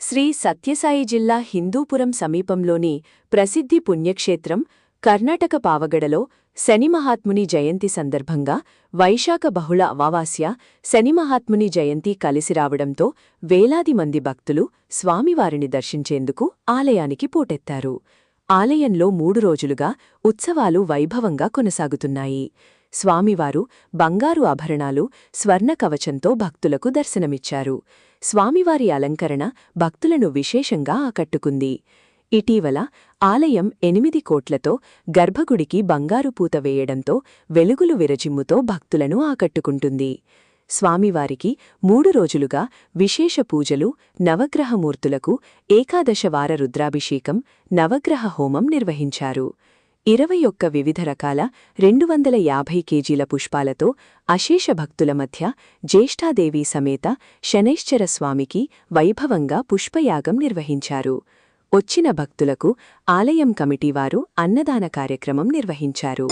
శ్రీ సత్యసాయి జిల్లా హిందూపురం సమీపంలోని ప్రసిద్ధి పుణ్యక్షేత్రం కర్ణాటక పావగడలో శనిమహాత్ముని జయంతి సందర్భంగా వైశాఖ బహుళ అమావాస్య శనిమహాత్ముని జయంతి కలిసిరావడంతో వేలాది మంది భక్తులు స్వామివారిని దర్శించేందుకు ఆలయానికి పోటెత్తారు. ఆలయంలో 3 రోజులుగా ఉత్సవాలు వైభవంగా కొనసాగుతున్నాయి. స్వామివారు బంగారు ఆభరణాలు, స్వర్ణ కవచంతో భక్తులకు దర్శనమిచ్చారు. స్వామివారి అలంకరణ భక్తులను విశేషంగా ఆకట్టుకుంది. ఇటీవల ఆలయం 8 కోట్లతో గర్భగుడికి బంగారు పూత వేయడంతో వెలుగులు విరజిమ్ముతో భక్తులను ఆకట్టుకుంటుంది. స్వామివారికి 3 రోజులుగా విశేష పూజలు, నవగ్రహమూర్తులకు ఏకాదశవార రుద్రాభిషేకం, నవగ్రహ హోమం నిర్వహించారు. 21 వివిధ రకాల 250 కేజీల పుష్పాలతో అశేష భక్తుల మధ్య జ్యేష్ఠాదేవి సమేత శనైశ్చర స్వామికి వైభవంగా పుష్పయాగం నిర్వహించారు. వచ్చిన భక్తులకు ఆలయం కమిటీవారు అన్నదాన కార్యక్రమం నిర్వహించారు.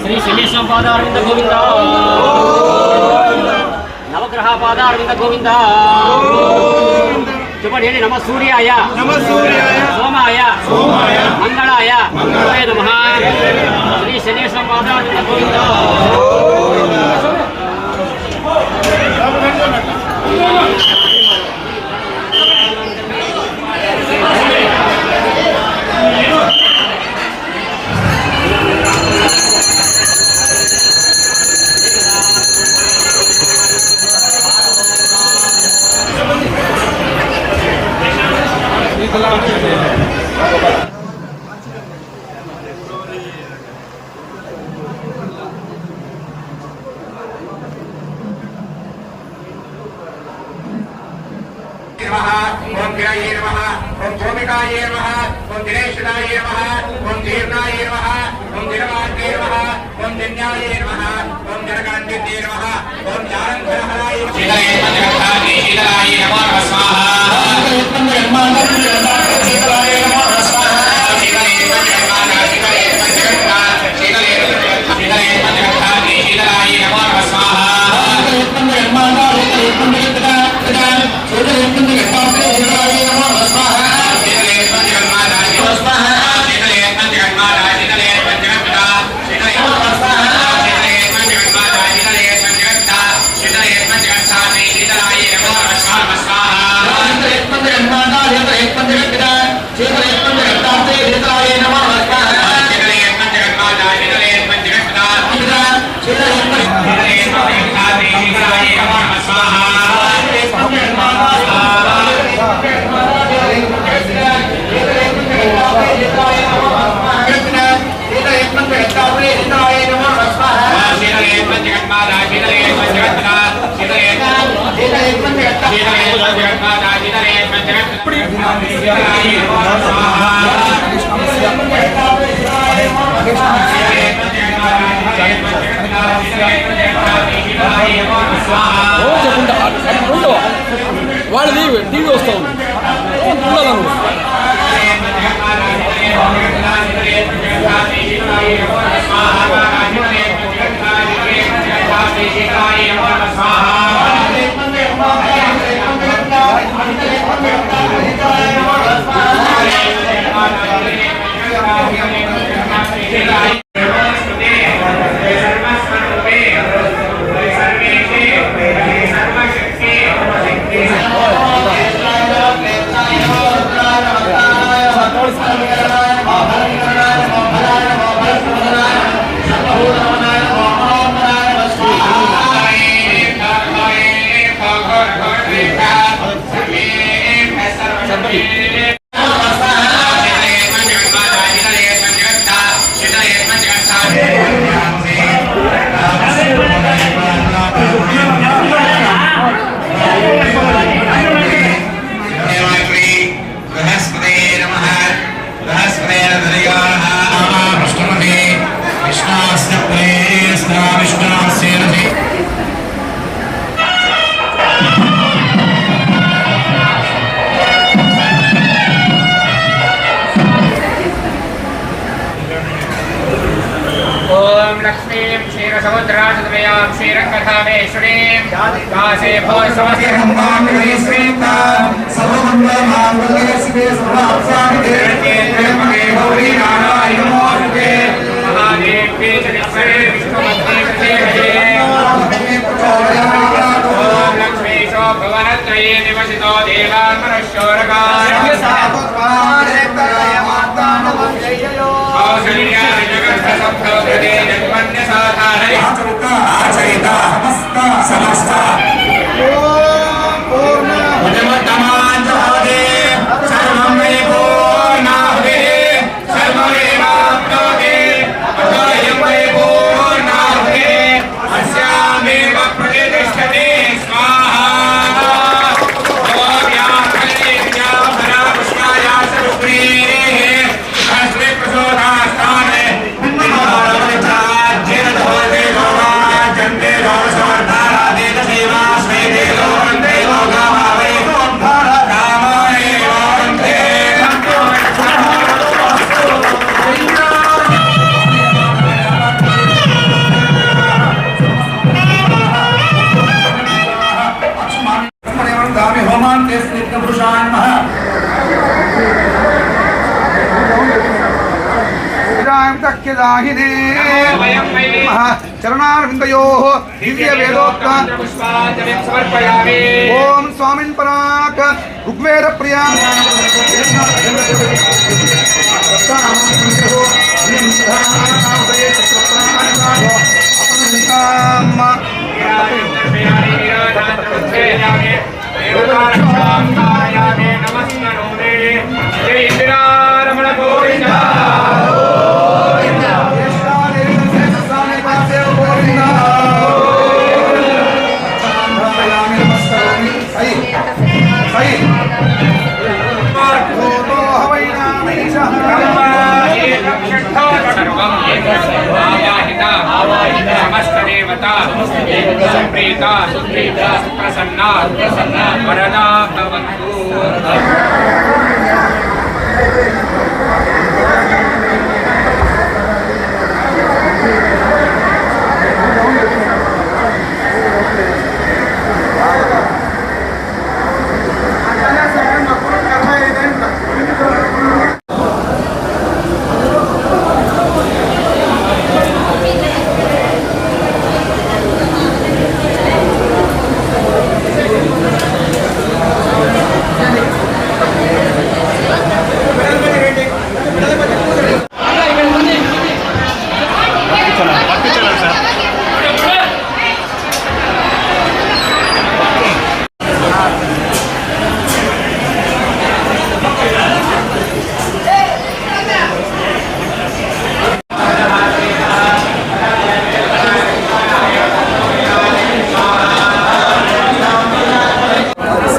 శ్రీ శనేశ్వర పాదారవింద గోవింద, నవగ్రహ పాదారవింద గోవింద. చెప్పండి, నమ సూర్యాయ సోమాయ మంగళాయ నమః. శ్రీ శనేశ్వర పాదారవింద గోవింద. ओम गिराये नमः, ओम भूमिकाये नमः, ओम दिनेशनाये नमः, ओम दीर्घाये नमः, ओम दिनवार्गे नमः, ओम दिन्याये नमः, ओम जनकान्तिते नमः, ओम जानन्धरहराय शीतले पंचगतानि शीतलाय नमो स्वाहा. शीतले पंचगतानि शीतलाय नमो स्वाहा. शीतले पंचगतानि शीतलाय नमो स्वाहा. వాళ్ళది టీవీ వస్తూ ఉంది. कृष्णास्य श्रीरङ्गधामेश्वरीं काशे भोजसमस्तिरं माङ्गलीश्रीता सर्वमङ्गलमाङ्गल्ये सर्वार्थसाधिके त्र्यम्बके गौरी नारायणी नमोस्तुते महादेव्ये जगत्सरे विष्णुमन्त्रे ॐ लक्ष्मीशो भुवनत्रये निवसितो देवान् मनुष्योरगाय कौसल्याय जगत्सप्तोदे जन्मन्यसाधारणे आचरिता समस्त पूर्णमतमाञ्जोदे सर्वं मे पूर्णाहुते सर्वमेवाप्नोति अतोऽयं मे पूर्णाहुते अस्यामेव प्रतिष्ठते स्वाहा चरणारविन्दयोः दिव्य वेदोक्त ओम स्वामिन् पराक ऋग्वेद प्रिया संप्रीता प्रसन्ना वरदा भवन्तु।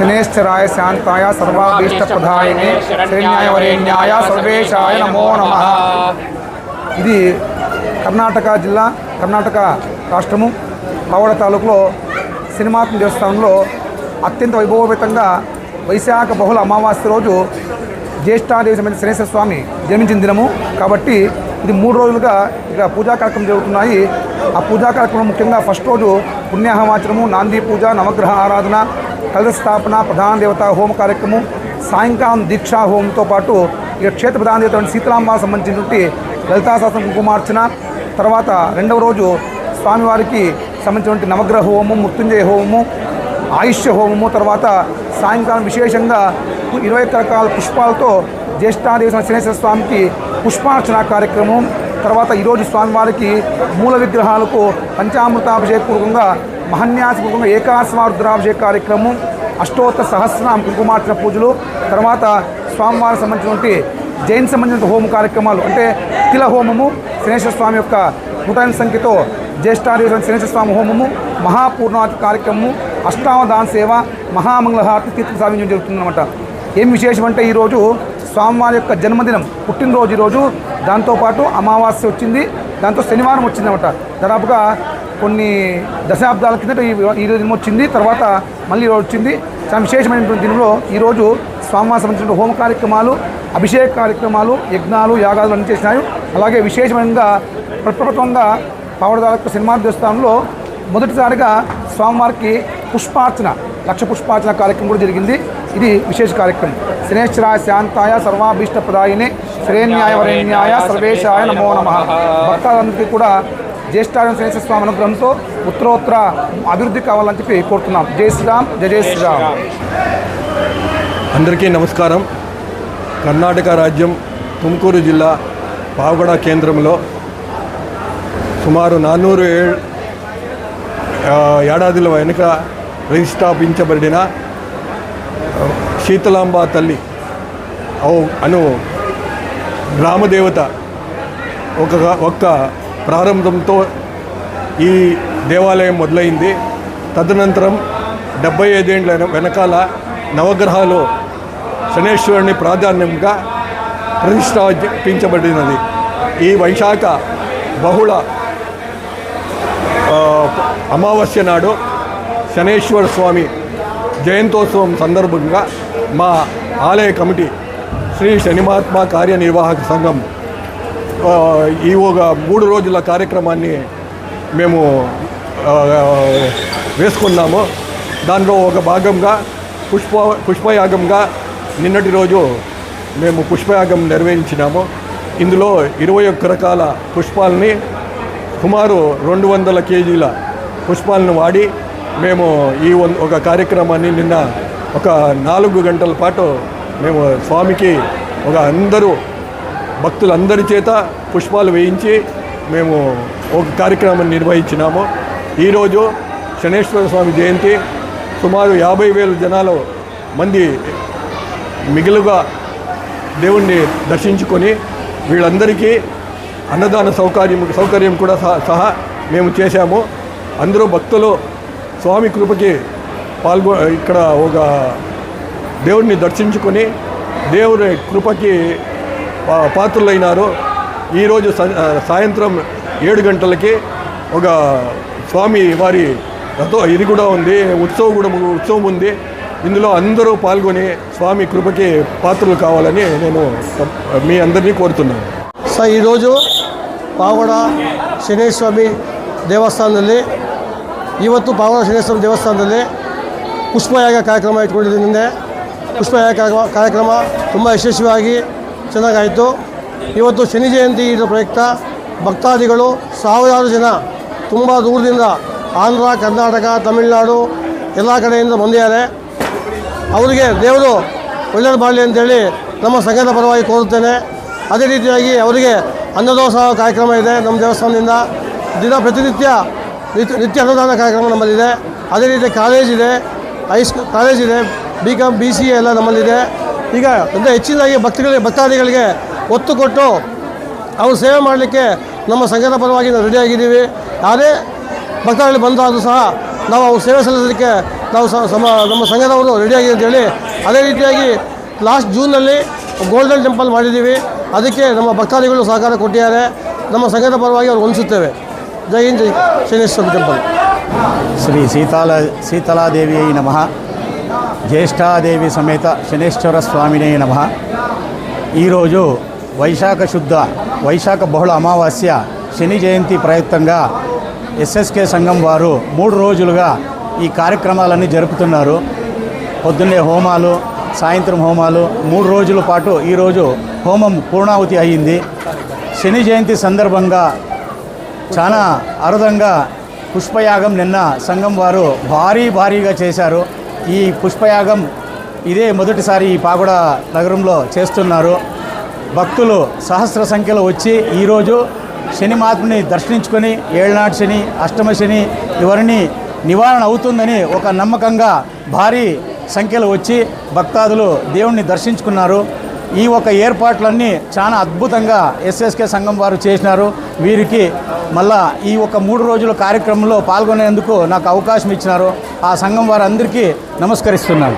शनैश्चराय शांताय सर्वाभीष्टप्रदायिने श्रीन्यायवरेण्याय सर्वेशाय नमो नमः। ఇది కర్ణాటక జిల్లా కర్ణాటక రాష్ట్రము పావడ తాలూకులో సినిమాత్మ దేవస్థానంలో అత్యంత వైభవపేతంగా వైశాఖ బహుళ అమావాస్య రోజు జ్యేష్ఠాదేవి సమేత శనేశ్వర స్వామి జన్మించిన దినము కాబట్టి ఇది 3 రోజులుగా ఇక్కడ పూజా కార్యక్రమం జరుగుతున్నాయి। ఆ పూజా కార్యక్రమం ముఖ్యంగా ఫస్ట్ రోజు పుణ్యాహవాచనము, నాంది పూజ, నవగ్రహ ఆరాధన, కలశ స్థాపన, ప్రధాన దేవత హోమ కార్యక్రమం, సాయంకాలం దీక్షా హోమంతో పాటు ఇక క్షేత్ర ప్రధాన దేవత సీతారామ సంబంధించినటువంటి లలితా సహస్రం కుంకుమార్చన, తర్వాత రెండవ రోజు స్వామివారికి సంబంధించినటువంటి నవగ్రహ హోమం, మృత్యుంజయ హోమము, ఆయుష్య హోమము, తర్వాత సాయంకాలం విశేషంగా 21 రకాల పుష్పాలతో జ్యేష్ఠాదేవి శనేశ్వర స్వామికి పుష్పార్చన కార్యక్రమం, తర్వాత ఈరోజు స్వామివారికి మూల విగ్రహాలకు పంచామృతాభిషేకపూర్వకంగా మహన్యాసపూర్వకంగా ఏకాశ్వ రుద్రాభిషేక కార్యక్రమం, అష్టోత్తర సహస్రనామ కుంకుమార్చన పూజలు, తర్వాత స్వామివారికి సంబంధించినటువంటి జైన్ సంబంధించిన హోమ కార్యక్రమాలు అంటే తిల హోమము, శనేశ్వర స్వామి యొక్క 108 సంఖ్యతో జ్యేష్ఠాదేవి శనేశ్వర స్వామి హోమము, మహాపూర్ణావతి కార్యక్రమము, అష్టావధాన సేవ, మహామంగళహారతి తీర్థ సాధించడం జరుగుతుందన్నమాట। ఏం విశేషం అంటే ఈరోజు స్వామివారి యొక్క జన్మదినం, పుట్టినరోజు ఈరోజు, దాంతోపాటు అమావాస్య వచ్చింది, దాంతో శనివారం వచ్చిందన్నమాట। దాదాపుగా కొన్ని దశాబ్దాల కిందట ఈరోజు వచ్చింది, తర్వాత మళ్ళీ ఈరోజు వచ్చింది। చాలా విశేషమైనటువంటి దినంలో ఈరోజు స్వామివారి సంబంధించిన హోమ కార్యక్రమాలు, అభిషేక కార్యక్రమాలు, యజ్ఞాలు, యాగాలు అన్ని చేసినాయి। అలాగే విశేషమైనగా ప్రప్రథమంగా పావడదాల సినిమా దేవస్థానంలో మొదటిసారిగా స్వామివారికి పుష్పార్చన, లక్ష పుష్పార్చన కార్యక్రమం కూడా జరిగింది. ఇది విశేష కార్యక్రమం. శనేశ్వరాయ శాంతాయ సర్వాభీష్ట ప్రదాయినే శ్రేణ్యాయ వరేణ్యాయ సర్వేశాయ నమో నమః. భక్తులందరికీ కూడా జ్యేష్ఠాయన శనేశ్వర స్వామి అనుగ్రహంతో ఉత్తరోత్తర అభివృద్ధి కావాలని చెప్పి కోరుతున్నాం. జై శ్రీరామ్, జై శ్రీరామ్. అందరికీ నమస్కారం. కర్ణాటక రాజ్యం తుముకూరు జిల్లా పావగడ కేంద్రంలో సుమారు 400 ఏడాదుల వెనుక ప్రతిష్టాపించబడిన శీతలాంబ తల్లి అను గ్రామదేవత ఒక్క ప్రారంభంతో ఈ దేవాలయం మొదలైంది. తదనంతరం 75 ఏళ్ళ వెనకాల నవగ్రహాలు శనేశ్వరుని ప్రాధాన్యంగా ప్రతిష్టాపించబడినది. ఈ వైశాఖ బహుళ అమావాస్య నాడు శనేశ్వర స్వామి జయంతోత్సవం సందర్భంగా మా ఆలయ కమిటీ శ్రీ శనిమహాత్మ కార్యనిర్వాహక సంఘం ఈ ఒక 3 రోజుల కార్యక్రమాన్ని మేము వేసుకున్నాము. దానిలో ఒక భాగంగా పుష్పయాగంగా నిన్నటి రోజు మేము పుష్పయాగం నిర్వహించినాము. ఇందులో 21 రకాల పుష్పాలని సుమారు 200 కేజీల పుష్పాలను వాడి మేము ఈ ఒక కార్యక్రమాన్ని నిన్న ఒక 4 గంటల పాటు మేము స్వామికి అందరూ భక్తులందరి చేత పుష్పాలు వేయించి మేము ఒక కార్యక్రమాన్ని నిర్వహించినాము. ఈరోజు శనేశ్వర స్వామి జయంతి. సుమారు 50,000 జనాలు మంది మిగులుగా దేవుణ్ణి దర్శించుకొని వీళ్ళందరికీ అన్నదాన సౌకర్యం కూడా సహా మేము చేశాము. అందరూ భక్తులు స్వామి కృపకి ఇక్కడ ఒక దేవుడిని దర్శించుకొని దేవుని కృపకి పాత్రులైనారు. ఈరోజు సాయంత్రం 7 గంటలకి ఒక స్వామి వారి ఇది కూడా ఉంది, ఉత్సవం ఉంది. ఇందులో అందరూ పాల్గొని స్వామి కృపకి పాత్రలు కావాలని నేను మీ అందరినీ కోరుతున్నాను. ಸರ್, ಈರೋಜು ಪಾವಗಡ ಶನೇಶ್ವರಿ ದೇವಸ್ಥಾನದಲ್ಲಿ ಇವತ್ತು ಪಾವಗಡ ಶನೇಶ್ವರಿ ದೇವಸ್ಥಾನದಲ್ಲಿ ಪುಷ್ಪಯಾಗ ಕಾರ್ಯಕ್ರಮ ಇಟ್ಕೊಂಡಿದ್ದರಿಂದ ಪುಷ್ಪಯಾಗ ಕಾರ್ಯಕ್ರಮ ತುಂಬ ಯಶಸ್ವಿಯಾಗಿ ಚೆನ್ನಾಗಾಯಿತು. ಇವತ್ತು ಶನಿ ಜಯಂತಿ ಇದರ ಪ್ರಯುಕ್ತ ಭಕ್ತಾದಿಗಳು ಸಾವಿರಾರು ಜನ ತುಂಬ ದೂರದಿಂದ ಆಂಧ್ರ, ಕರ್ನಾಟಕ, ತಮಿಳುನಾಡು ಎಲ್ಲ ಕಡೆಯಿಂದ ಬಂದಿದ್ದಾರೆ. ಅವರಿಗೆ ದೇವರು ಒಳ್ಳೆಯದು ಮಾಡಲಿ ಅಂತೇಳಿ ನಮ್ಮ ಸಂಘದ ಪರವಾಗಿ ಕೋರುತ್ತೇನೆ. ಅದೇ ರೀತಿಯಾಗಿ ಅವರಿಗೆ ಅನ್ನದಾಸೋಹ ಕಾರ್ಯಕ್ರಮ ಇದೆ ನಮ್ಮ ದೇವಸ್ಥಾನದಿಂದ. ಪ್ರತಿನಿತ್ಯ ಅನ್ನದಾನ ಕಾರ್ಯಕ್ರಮ ನಮ್ಮಲ್ಲಿದೆ. ಅದೇ ರೀತಿ ಕಾಲೇಜಿದೆ, ಕಾಲೇಜಿದೆ, BCom, BCA ಎಲ್ಲ ನಮ್ಮಲ್ಲಿದೆ. ಈಗ ಹೆಚ್ಚಿನದಾಗಿ ಭಕ್ತಾದಿಗಳಿಗೆ ಒತ್ತು ಕೊಟ್ಟು ಅವರು ಸೇವೆ ಮಾಡಲಿಕ್ಕೆ ನಮ್ಮ ಸಂಘದ ಪರವಾಗಿ ನಾವು ರೆಡಿಯಾಗಿದ್ದೀವಿ. ಯಾರೇ ಭಕ್ತಾದಿಗಳು ಬಂದಾದರೂ ಸಹ ನಾವು ಅವ್ರ ಸೇವೆ ಸಲ್ಲಿಸಲಿಕ್ಕೆ ನಾವು ನಮ್ಮ ಸಂಘದವರು ರೆಡಿಯಾಗಿದೆ ಅಂತೇಳಿ. ಅದೇ ರೀತಿಯಾಗಿ ಲಾಸ್ಟ್ ಜೂನ್ನಲ್ಲಿ ಗೋಲ್ಡನ್ ಟೆಂಪಲ್ ಮಾಡಿದ್ದೀವಿ. ಅದಕ್ಕೆ ನಮ್ಮ ಭಕ್ತಾದಿಗಳು ಸಹಕಾರ ಕೊಟ್ಟಿದ್ದಾರೆ. ನಮ್ಮ ಸಂಘದ ಪರವಾಗಿ ಅವರು ವಂದಿಸುತ್ತೇವೆ. ಜೈ ಹಿಂದ್, ಜೈ ಶನೇಶ್ವರ ಟೆಂಪಲ್. ಶ್ರೀ ಶೀತಲಾದೇವಿಯೈ ನಮಃ. జ్యేష్ఠాదేవి సమేత శనేశ్వర స్వామినే నమః. ఈరోజు వైశాఖ బహుళ అమావాస్య శని జయంతి ప్రయుక్తంగా SSK సంఘం వారు 3 రోజులుగా ఈ కార్యక్రమాలన్నీ జరుపుతున్నారు. పొద్దున్నే హోమాలు, సాయంత్రం హోమాలు, 3 రోజుల పాటు ఈరోజు హోమం పూర్ణాహుతి అయ్యింది. శని జయంతి సందర్భంగా చాలా అరుదంగా పుష్పయాగం నిన్న సంఘం వారు భారీగా చేశారు. ఈ పుష్పయాగం ఇదే మొదటిసారి ఈ పాగొడ నగరంలో చేస్తున్నారు. భక్తులు సహస్ర సంఖ్యలో వచ్చి ఈరోజు శని మహాత్ముని దర్శించుకొని ఏళ్ళనాటి శని, అష్టమ శని ఇవన్నీ నివారణ అవుతుందని ఒక నమ్మకంగా భారీ సంఖ్యలో వచ్చి భక్తాదులు దేవుణ్ణి దర్శించుకున్నారు. ఈ ఒక ఏర్పాట్లన్నీ చాలా అద్భుతంగా SSK సంఘం వారు చేసినారు. వీరికి మళ్ళా ఈ ఒక 3 రోజుల కార్యక్రమంలో పాల్గొనేందుకు నాకు అవకాశం ఇచ్చినారు. ఆ సంఘం వారందరికీ నమస్కరిస్తున్నాను.